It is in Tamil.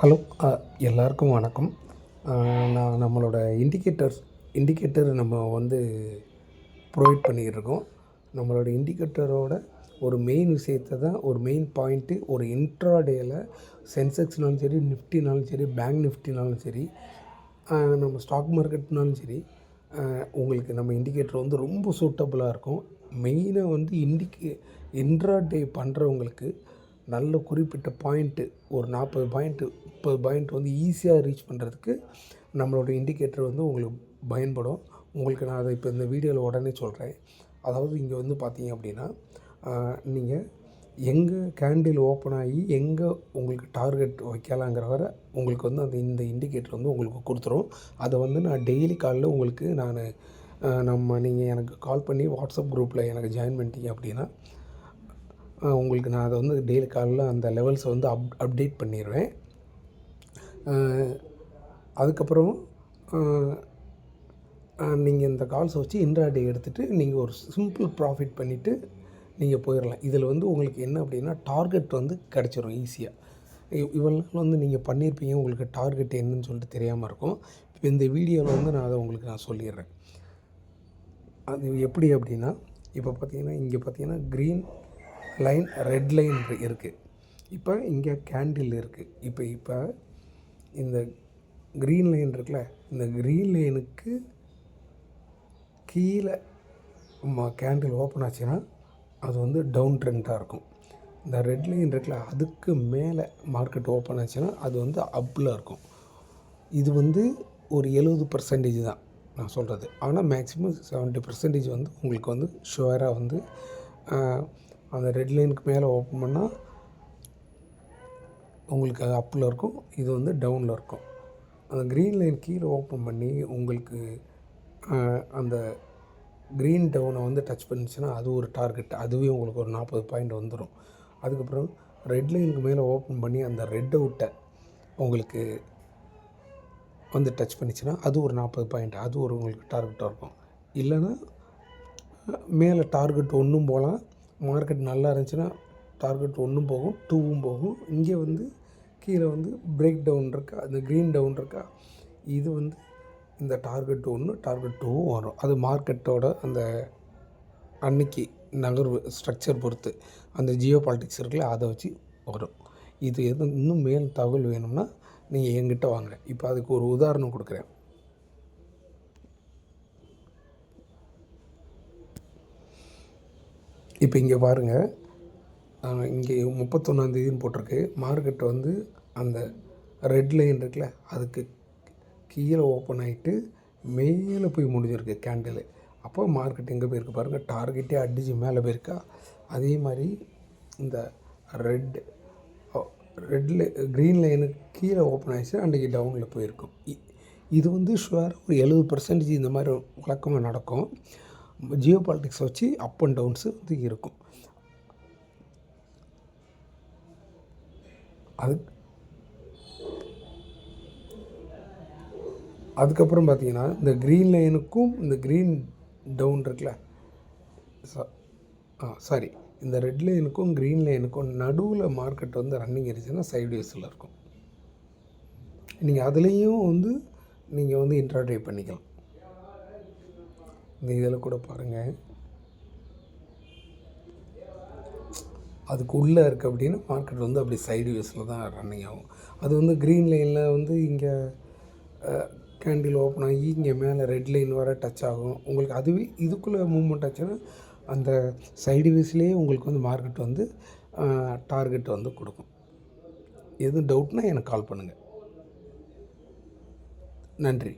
ஹலோ. எல்லாருக்கும் வணக்கம். நான் நம்மளோட இண்டிகேட்டர் நம்ம ப்ரொவைட் பண்ணிக்கிட்டுருக்கோம். நம்மளோட இண்டிகேட்டரோட ஒரு மெயின் விஷயத்தை தான், ஒரு மெயின் பாயிண்ட்டு, ஒரு இன்ட்ராடேயில் சென்செக்ஸ்னாலும் சரி, நிஃப்டினாலும் சரி, பேங்க் நிஃப்டினாலும் சரி, நம்ம ஸ்டாக் மார்க்கெட்னாலும் சரி, உங்களுக்கு நம்ம இண்டிகேட்டர் ரொம்ப சூட்டபுளாக இருக்கும். மெயினாக இன்ட்ராடே பண்ணுறவங்களுக்கு நல்ல குறிப்பிட்ட பாயிண்ட்டு, ஒரு 40 பாயிண்ட்டு 30 பாயிண்ட் ஈஸியாக ரீச் பண்ணுறதுக்கு நம்மளோட இண்டிகேட்டர் உங்களுக்கு பயன்படும். உங்களுக்கு நான் அதை இப்போ இந்த வீடியோவில் உடனே சொல்கிறேன். அதாவது இங்கே பார்த்தீங்க அப்படின்னா, நீங்கள் எங்கே கேண்டில் ஓப்பன் ஆகி எங்கே உங்களுக்கு டார்கெட் வைக்கலாங்கிற வரை உங்களுக்கு அந்த இந்த இண்டிகேட்டர் உங்களுக்கு கொடுத்துரும். அதை நான் டெய்லி காலையில் உங்களுக்கு நீங்கள் எனக்கு கால் பண்ணி வாட்ஸ்அப் குரூப்பில் எனக்கு ஜாயின் பண்ணிட்டீங்க அப்படின்னா, உங்களுக்கு நான் அதை டெய்லி காலையில் அந்த லெவல்ஸை அப்டேட் பண்ணிடுவேன். அதுக்கப்புறம் நீங்கள் இந்த கால்ஸை வச்சு இன்ட்ராடே எடுத்துகிட்டு நீங்கள் ஒரு சிம்பிள் ப்ராஃபிட் பண்ணிவிட்டு நீங்கள் போயிடலாம். இதில் உங்களுக்கு என்ன அப்படின்னா, டார்கெட் கிடச்சிரும் ஈஸியாக. இவ்வளோ நாள் நீங்கள் பண்ணியிருப்பீங்க, உங்களுக்கு டார்கெட் என்னன்னு சொல்லிட்டு தெரியாமல் இருக்கும். இப்போ இந்த வீடியோவில் நான் அதை உங்களுக்கு சொல்லிடுறேன். அது எப்படி அப்படின்னா, இப்போ பார்த்தீங்கன்னா, இங்கே பார்த்தீங்கன்னா க்ரீன் லைன், ரெட் லைன் இருக்குது. இப்போ இங்கே கேண்டில் இருக்குது. இப்போ இந்த க்ரீன் லைன் இருக்குல்ல, இந்த க்ரீன் லைனுக்கு கீழே கேண்டில் ஓப்பன் ஆச்சுன்னா அது டவுன் ட்ரெண்டாக இருக்கும். இந்த ரெட் லைன் இருக்குல்ல, அதுக்கு மேலே மார்க்கெட் ஓப்பன் ஆச்சுன்னா அது அப்பில் இருக்கும். இது ஒரு 70% தான் நான் சொல்கிறது. ஆனால் மேக்ஸிமம் 70% உங்களுக்கு ஷுவராக அந்த ரெட் லைனுக்கு மேலே ஓப்பன் பண்ணால் உங்களுக்கு அது அப்பில் இருக்கும். இது டவுனில் இருக்கும். அந்த க்ரீன் லைன் கீழே ஓப்பன் பண்ணி உங்களுக்கு அந்த க்ரீன் டவுனை டச் பண்ணிச்சுன்னா அது ஒரு டார்கெட். அதுவே உங்களுக்கு ஒரு 40 பாயிண்ட் வந்துடும். அதுக்கப்புறம் ரெட் லைனுக்கு மேலே ஓப்பன் பண்ணி அந்த ரெட் அவுட்டை உங்களுக்கு டச் பண்ணிச்சுன்னா அது ஒரு 40 பாயிண்ட். அது ஒரு உங்களுக்கு டார்கெட்டாக இருக்கும். இல்லைன்னா மேலே டார்கெட் 1ம் போகலாம். மார்க்கெட் நல்லா இருந்துச்சுன்னா டார்கெட் 1ம் போகும், 2ம் போகும். இங்கே கீழே பிரேக் டவுன் இருக்கா, அந்த க்ரீன் டவுன் இருக்கா, இது இந்த டார்கெட் 1, டார்கெட் 2ம் வரும். அது மார்க்கெட்டோட அந்த அன்னைக்கு நகர்வு ஸ்ட்ரக்சர் பொறுத்து, அந்த ஜியோ பாலிட்டிக்ஸ் இருக்குல்ல, அதை வச்சு வரும். இது இன்னும் மேல் தகவல் வேணும்னா நீங்கள் என்கிட்ட வாங்க. இப்போ அதுக்கு ஒரு உதாரணம் கொடுக்குறேன். இப்போ இங்கே பாருங்கள், இங்கே 31ஆந்தேதின்னு போட்டிருக்கு. மார்க்கெட் அந்த ரெட் லைன் இருக்குல்ல, அதுக்கு கீழே ஓப்பன் ஆகிட்டு மேலே போய் முடிஞ்சிருக்கு கேண்டில். அப்போ மார்க்கெட் எங்கே போயிருக்கு பாருங்கள், டார்கெட்டே அடித்து மேலே போயிருக்கா. அதே மாதிரி இந்த க்ரீன் லைனுக்கு கீழே ஓப்பன் ஆகிடுச்சு, அன்றைக்கி டவுனில் போயிருக்கும். இது ஷுவராக ஒரு 70% இந்த மாதிரி வழக்கமாக நடக்கும். ஜியோ பாலிட்டிக்ஸ் வச்சு அப் அண்ட் டவுன்ஸு இருக்கும். அதுக்கப்புறம் பார்த்தீங்கன்னா, இந்த க்ரீன் லைனுக்கும் இந்த க்ரீன் டவுன் இருக்குல்ல, சாரி இந்த ரெட் லைனுக்கும் க்ரீன் லைனுக்கும் நடுவில் மார்க்கெட் ரன்னிங் இருந்துச்சுன்னா சைட்வேஸில் இருக்கும். நீங்கள் அதுலேயும் நீங்கள் இன்ட்ராடே பண்ணிக்கலாம். இந்த இதில் கூட பாருங்கள், அதுக்கு உள்ளே இருக்குது அப்படின்னா மார்க்கெட் அப்படி சைட்வேஸில் தான் ரன்னிங் ஆகும். அது க்ரீன் லைனில் இங்கே கேண்டில் ஓப்பன் ஆகி இங்கே மேலே ரெட் லைன் வர டச் ஆகும். உங்களுக்கு அதுவே இதுக்குள்ளே மூவ்மெண்ட் ஆச்சுன்னா அந்த சைடுவேஸ்லேயே உங்களுக்கு மார்க்கெட் டார்கெட் கொடுக்கும். எதுவும் டவுட்னால் எனக்கு கால் பண்ணுங்கள். நன்றி.